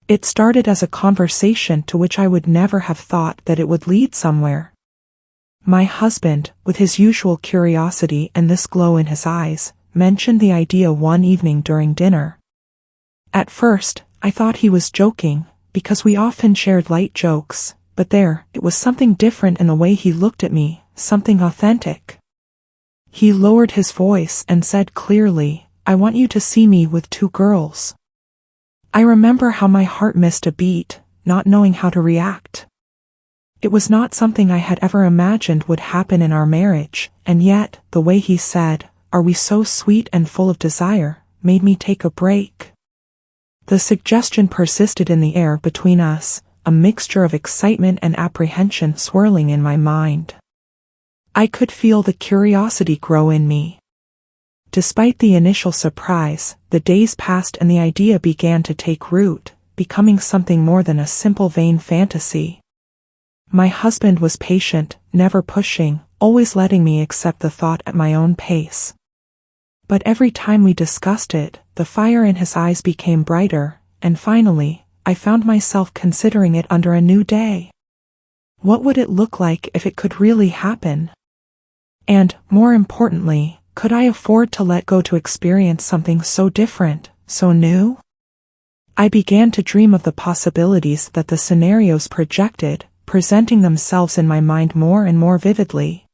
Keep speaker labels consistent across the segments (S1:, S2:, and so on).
S1: It started as a conversation to which I would never have thought that it would lead somewhere. My husband, with his usual curiosity and this glow in his eyes, mentioned the idea one evening during dinner. At first, I thought he was joking, because we often shared light jokes, but it was something different in the way he looked at me, something authentic. He lowered his voice and said clearly, "I want you to see me with 2 girls." I remember how my heart missed a beat, not knowing how to react. It was not something I had ever imagined would happen in our marriage, and yet, the way he said, "Are we so sweet and full of desire?" made me take a break. The suggestion persisted in the air between us, a mixture of excitement and apprehension swirling in my mind. I could feel the curiosity grow in me. Despite the initial surprise, the days passed and the idea began to take root, becoming something more than a simple vain fantasy. My husband was patient, never pushing, always letting me accept the thought at my own pace. But every time we discussed it, the fire in his eyes became brighter, and finally, I found myself considering it under a new day. What would it look like if it could really happen? And, more importantly, could I afford to let go to experience something so different, so new? I began to dream of the possibilities that the scenarios projected, presenting themselves in my mind more and more vividly.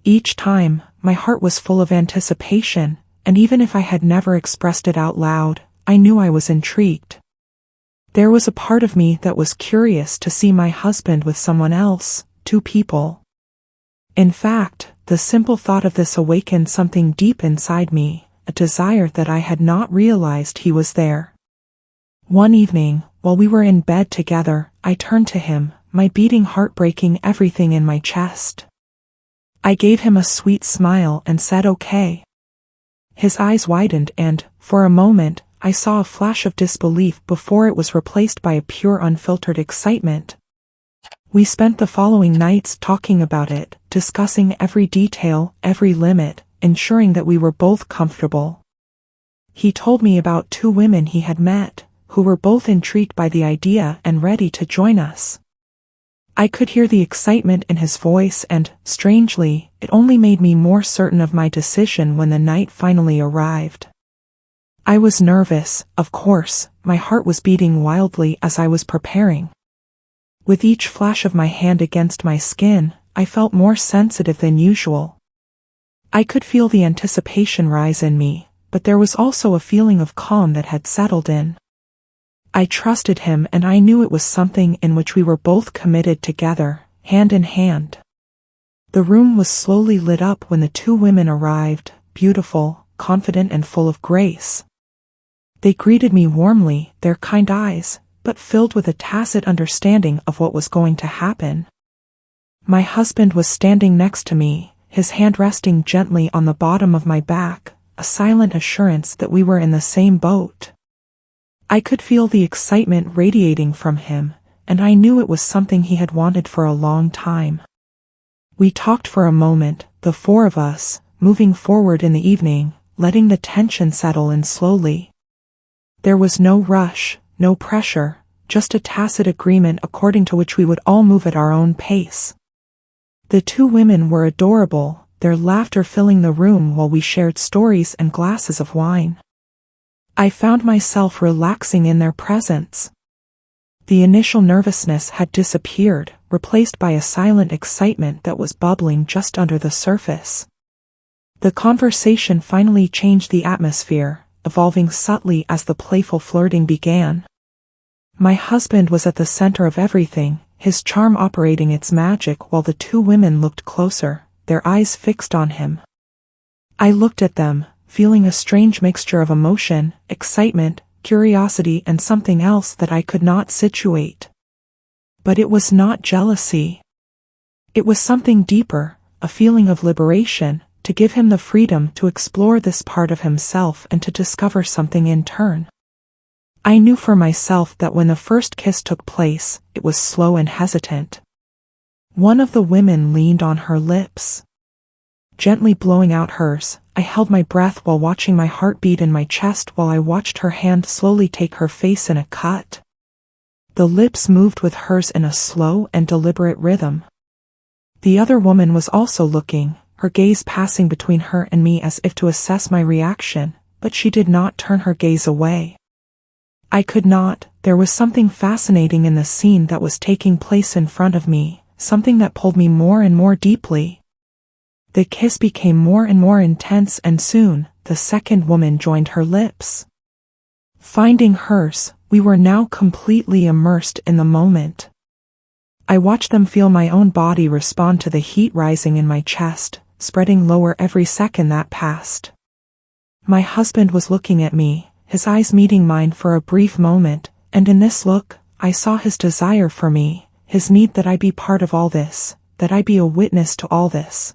S1: Each time, my heart was full of anticipation, and even if I had never expressed it out loud, I knew I was intrigued. There was a part of me that was curious to see my husband with someone else, 2 people. In fact, the simple thought of this awakened something deep inside me, a desire that I had not realized he was there. One evening, while we were in bed together, I turned to him, my beating heart breaking everything in my chest. I gave him a sweet smile and said okay. His eyes widened and, for a moment, I saw a flash of disbelief before it was replaced by a pure unfiltered excitement. We spent the following nights talking about it, discussing every detail, every limit, ensuring that we were both comfortable. He told me about 2 women he had met, who were both intrigued by the idea and ready to join us. I could hear the excitement in his voice and, strangely, it only made me more certain of my decision when the night finally arrived. I was nervous, of course, my heart was beating wildly as I was preparing. With each flash of my hand against my skin, I felt more sensitive than usual. I could feel the anticipation rise in me, but there was also a feeling of calm that had settled in. I trusted him and I knew it was something in which we were both committed together, hand in hand. The room was slowly lit up when the 2 women arrived, beautiful, confident and full of grace. They greeted me warmly, their kind eyes, but filled with a tacit understanding of what was going to happen. My husband was standing next to me, his hand resting gently on the bottom of my back, a silent assurance that we were in the same boat. I could feel the excitement radiating from him, and I knew it was something he had wanted for a long time. We talked for a moment, the 4 of us, moving forward in the evening, letting the tension settle in slowly. There was no rush, no pressure, just a tacit agreement according to which we would all move at our own pace. The 2 women were adorable, their laughter filling the room while we shared stories and glasses of wine. I found myself relaxing in their presence. The initial nervousness had disappeared, replaced by a silent excitement that was bubbling just under the surface. The conversation finally changed the atmosphere, evolving subtly as the playful flirting began. My husband was at the center of everything, his charm operating its magic while the 2 women looked closer, their eyes fixed on him. I looked at them, feeling a strange mixture of emotion, excitement, curiosity and something else that I could not situate. But it was not jealousy. It was something deeper, a feeling of liberation, to give him the freedom to explore this part of himself and to discover something in turn. I knew for myself that when the first kiss took place, it was slow and hesitant. One of the women leaned on her lips. Gently blowing out hers, I held my breath while watching my heart beat in my chest while I watched her hand slowly take her face in a cut. The lips moved with hers in a slow and deliberate rhythm. The other woman was also looking, her gaze passing between her and me as if to assess my reaction, but she did not turn her gaze away. I could not. There was something fascinating in the scene that was taking place in front of me, something that pulled me more and more deeply. The kiss became more and more intense, and soon, the second woman joined her lips. Finding hers, we were now completely immersed in the moment. I watched them feel my own body respond to the heat rising in my chest, spreading lower every second that passed. My husband was looking at me, his eyes meeting mine for a brief moment, and in this look, I saw his desire for me, his need that I be part of all this, that I be a witness to all this.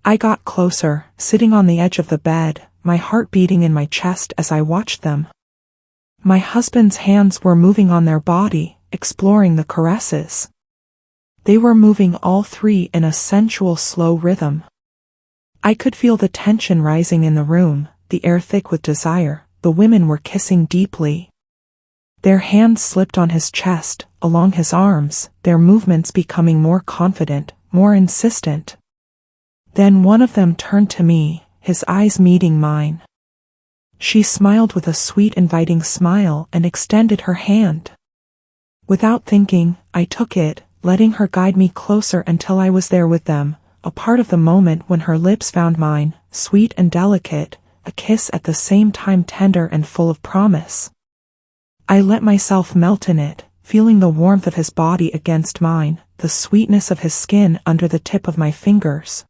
S1: I got closer, sitting on the edge of the bed, my heart beating in my chest as I watched them. My husband's hands were moving on their body, exploring the caresses. They were moving all three in a sensual, slow rhythm. I could feel the tension rising in the room, the air thick with desire. The women were kissing deeply. Their hands slipped on his chest, along his arms, their movements becoming more confident, more insistent. Then one of them turned to me, his eyes meeting mine. She smiled with a sweet, inviting smile and extended her hand. Without thinking, I took it, letting her guide me closer until I was there with them, a part of the moment when her lips found mine, sweet and delicate, a kiss at the same time tender and full of promise. I let myself melt in it, feeling the warmth of his body against mine, the sweetness of his skin under the tip of my fingers.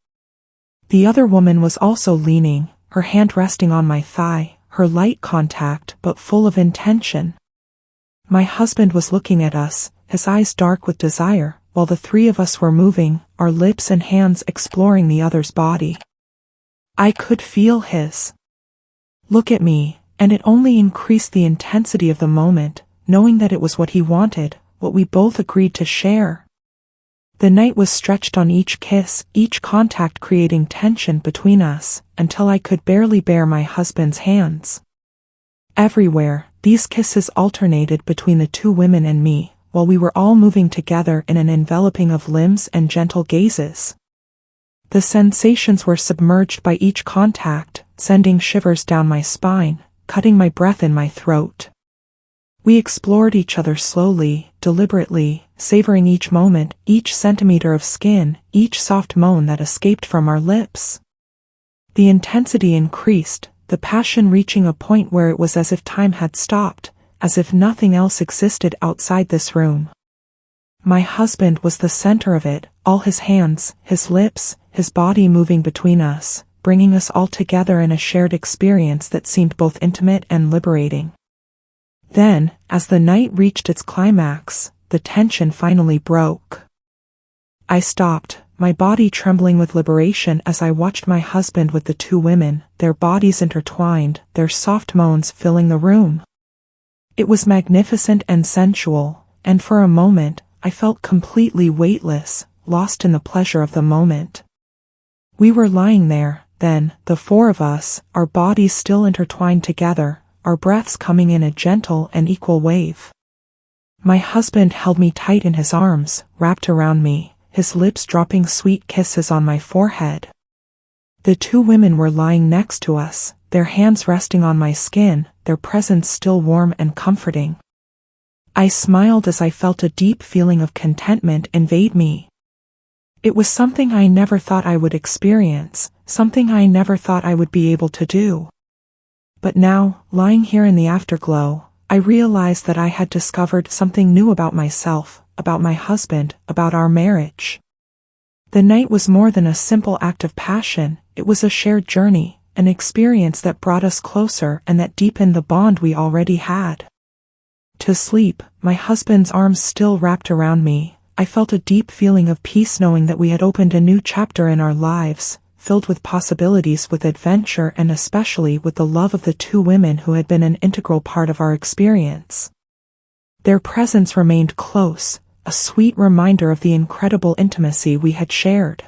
S1: The other woman was also leaning, her hand resting on my thigh, her light contact but full of intention. My husband was looking at us, his eyes dark with desire, while the three of us were moving, our lips and hands exploring the other's body. I could feel his look at me, and it only increased the intensity of the moment, knowing that it was what he wanted, what we both agreed to share. The night was stretched on each kiss, each contact creating tension between us, until I could barely bear my husband's hands. Everywhere, these kisses alternated between the two women and me, while we were all moving together in an enveloping of limbs and gentle gazes. The sensations were submerged by each contact, sending shivers down my spine, cutting my breath in my throat. We explored each other slowly, deliberately, savoring each moment, each centimeter of skin, each soft moan that escaped from our lips. The intensity increased, the passion reaching a point where it was as if time had stopped, as if nothing else existed outside this room. My husband was the center of it, all his hands, his lips, his body moving between us, bringing us all together in a shared experience that seemed both intimate and liberating. Then, as the night reached its climax, the tension finally broke. I stopped, my body trembling with liberation as I watched my husband with the two women, their bodies intertwined, their soft moans filling the room. It was magnificent and sensual, and for a moment, I felt completely weightless, lost in the pleasure of the moment. We were lying there, then, the four of us, our bodies still intertwined together, our breaths coming in a gentle and equal wave. My husband held me tight in his arms, wrapped around me, his lips dropping sweet kisses on my forehead. The two women were lying next to us, their hands resting on my skin, their presence still warm and comforting. I smiled as I felt a deep feeling of contentment invade me. It was something I never thought I would experience, something I never thought I would be able to do. But now, lying here in the afterglow, I realized that I had discovered something new about myself, about my husband, about our marriage. The night was more than a simple act of passion, it was a shared journey, an experience that brought us closer and that deepened the bond we already had. To sleep, my husband's arms still wrapped around me, I felt a deep feeling of peace knowing that we had opened a new chapter in our lives, filled with possibilities, with adventure, and especially with the love of the two women who had been an integral part of our experience. Their presence remained close, a sweet reminder of the incredible intimacy we had shared.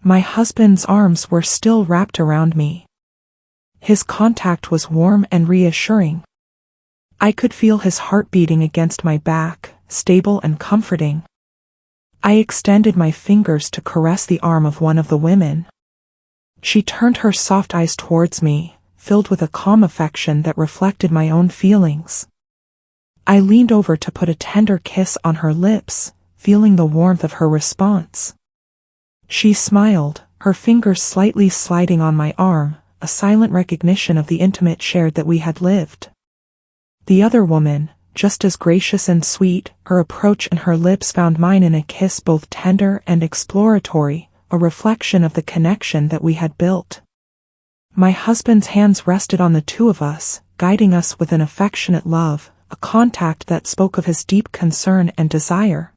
S1: My husband's arms were still wrapped around me. His contact was warm and reassuring. I could feel his heart beating against my back, stable and comforting. I extended my fingers to caress the arm of one of the women. She turned her soft eyes towards me, filled with a calm affection that reflected my own feelings. I leaned over to put a tender kiss on her lips, feeling the warmth of her response. She smiled, her fingers slightly sliding on my arm, a silent recognition of the intimate shared that we had lived. The other woman, just as gracious and sweet, her approach and her lips found mine in a kiss both tender and exploratory, a reflection of the connection that we had built. My husband's hands rested on the two of us, guiding us with an affectionate love, a contact that spoke of his deep concern and desire.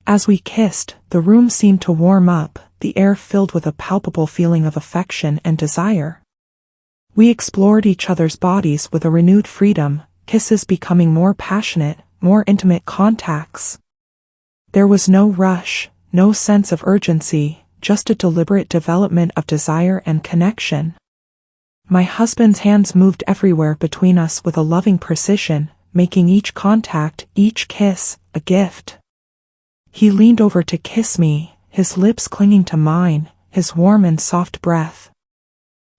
S1: As we kissed, the room seemed to warm up, the air filled with a palpable feeling of affection and desire. We explored each other's bodies with a renewed freedom, kisses becoming more passionate, more intimate contacts. There was no rush, no sense of urgency, just a deliberate development of desire and connection. My husband's hands moved everywhere between us with a loving precision, making each contact, each kiss, a gift. He leaned over to kiss me, his lips clinging to mine, his warm and soft breath.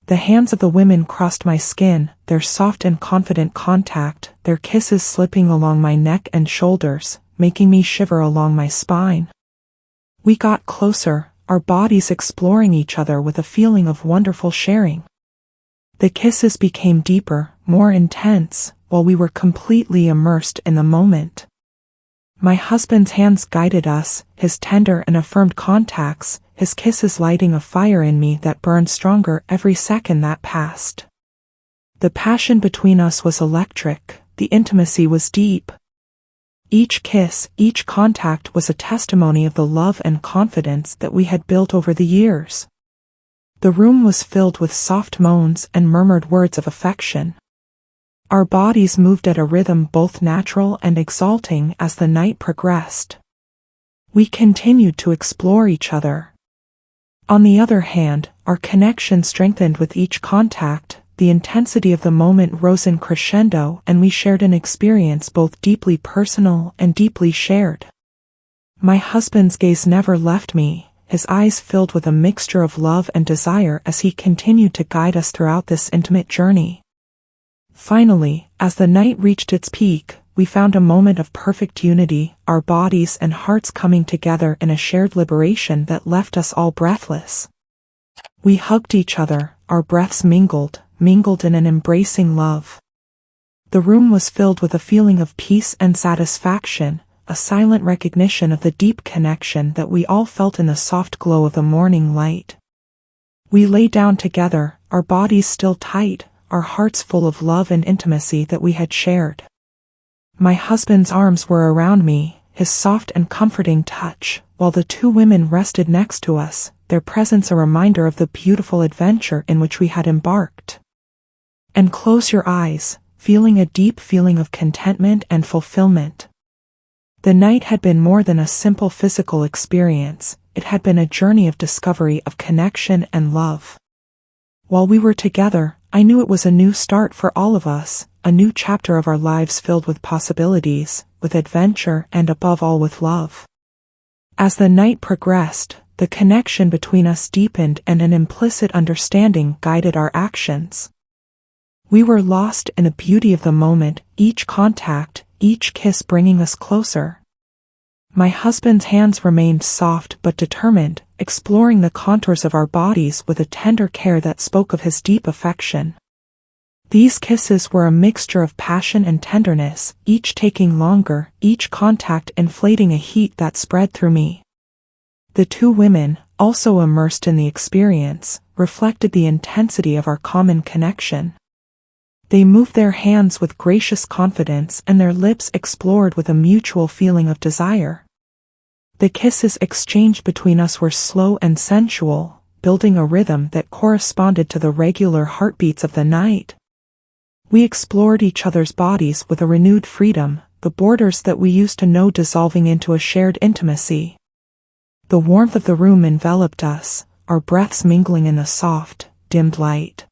S1: The hands of the women crossed my skin, their soft and confident contact, their kisses slipping along my neck and shoulders, making me shiver along my spine. We got closer, our bodies exploring each other with a feeling of wonderful sharing. The kisses became deeper, more intense, while we were completely immersed in the moment. My husband's hands guided us, his tender and affirmed contacts, his kisses lighting a fire in me that burned stronger every second that passed. The passion between us was electric, the intimacy was deep. Each kiss, each contact was a testimony of the love and confidence that we had built over the years. The room was filled with soft moans and murmured words of affection. Our bodies moved at a rhythm both natural and exalting as the night progressed. We continued to explore each other. On the other hand, our connection strengthened with each contact, the intensity of the moment rose in crescendo, and we shared an experience both deeply personal and deeply shared. My husband's gaze never left me, his eyes filled with a mixture of love and desire as he continued to guide us throughout this intimate journey. Finally, as the night reached its peak, we found a moment of perfect unity, our bodies and hearts coming together in a shared liberation that left us all breathless. We hugged each other, our breaths mingled in an embracing love. The room was filled with a feeling of peace and satisfaction, a silent recognition of the deep connection that we all felt in the soft glow of the morning light. We lay down together, our bodies still tight, our hearts full of love and intimacy that we had shared. My husband's arms were around me, his soft and comforting touch, while the two women rested next to us, their presence a reminder of the beautiful adventure in which we had embarked. And close your eyes, feeling a deep feeling of contentment and fulfillment. The night had been more than a simple physical experience, it had been a journey of discovery of connection and love. While we were together, I knew it was a new start for all of us, a new chapter of our lives filled with possibilities, with adventure and above all with love. As the night progressed, the connection between us deepened and an implicit understanding guided our actions. We were lost in the beauty of the moment, each contact, each kiss bringing us closer. My husband's hands remained soft but determined, exploring the contours of our bodies with a tender care that spoke of his deep affection. These kisses were a mixture of passion and tenderness, each taking longer, each contact inflating a heat that spread through me. The two women, also immersed in the experience, reflected the intensity of our common connection. They moved their hands with gracious confidence and their lips explored with a mutual feeling of desire. The kisses exchanged between us were slow and sensual, building a rhythm that corresponded to the regular heartbeats of the night. We explored each other's bodies with a renewed freedom, the borders that we used to know dissolving into a shared intimacy. The warmth of the room enveloped us, our breaths mingling in the soft, dimmed light.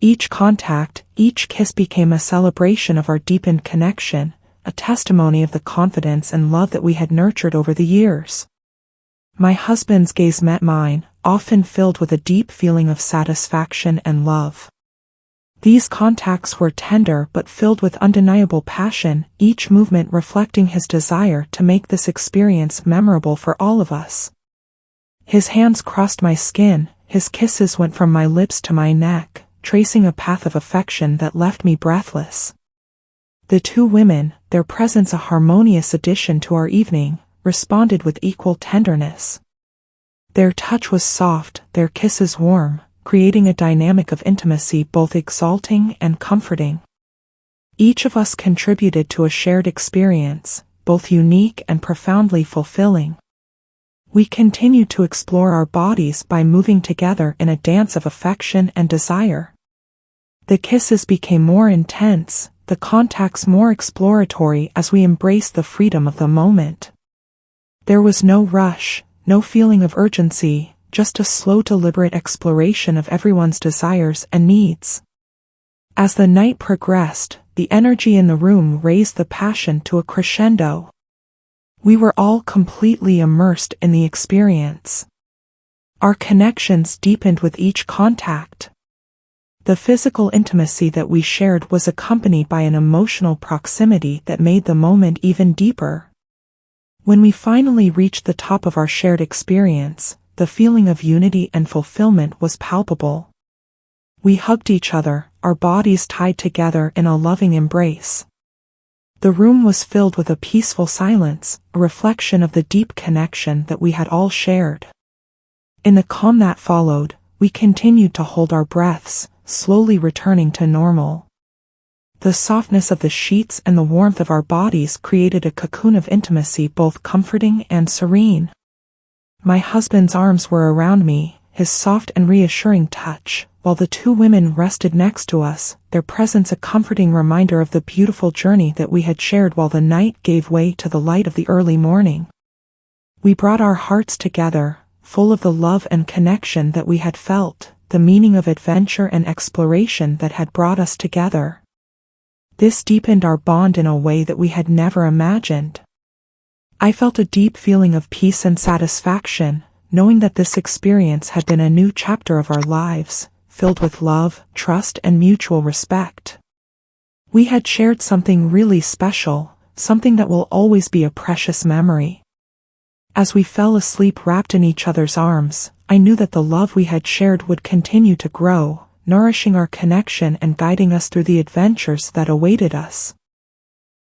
S1: Each contact, each kiss became a celebration of our deepened connection, a testimony of the confidence and love that we had nurtured over the years. My husband's gaze met mine, often filled with a deep feeling of satisfaction and love. These contacts were tender but filled with undeniable passion, each movement reflecting his desire to make this experience memorable for all of us. His hands crossed my skin, his kisses went from my lips to my neck, tracing a path of affection that left me breathless. The two women, their presence a harmonious addition to our evening, responded with equal tenderness. Their touch was soft, their kisses warm, creating a dynamic of intimacy both exalting and comforting. Each of us contributed to a shared experience, both unique and profoundly fulfilling. We continued to explore our bodies by moving together in a dance of affection and desire. The kisses became more intense, the contacts more exploratory as we embraced the freedom of the moment. There was no rush, no feeling of urgency, just a slow deliberate exploration of everyone's desires and needs. As the night progressed, the energy in the room raised the passion to a crescendo. We were all completely immersed in the experience. Our connections deepened with each contact. The physical intimacy that we shared was accompanied by an emotional proximity that made the moment even deeper. When we finally reached the top of our shared experience, the feeling of unity and fulfillment was palpable. We hugged each other, our bodies tied together in a loving embrace. The room was filled with a peaceful silence, a reflection of the deep connection that we had all shared. In the calm that followed, we continued to hold our breaths, slowly returning to normal. The softness of the sheets and the warmth of our bodies created a cocoon of intimacy both comforting and serene. My husband's arms were around me, his soft and reassuring touch, while the two women rested next to us, their presence a comforting reminder of the beautiful journey that we had shared while the night gave way to the light of the early morning. We brought our hearts together, full of the love and connection that we had felt, the meaning of adventure and exploration that had brought us together. This deepened our bond in a way that we had never imagined. I felt a deep feeling of peace and satisfaction, knowing that this experience had been a new chapter of our lives, filled with love, trust, and mutual respect. We had shared something really special, something that will always be a precious memory. As we fell asleep wrapped in each other's arms, I knew that the love we had shared would continue to grow, nourishing our connection and guiding us through the adventures that awaited us.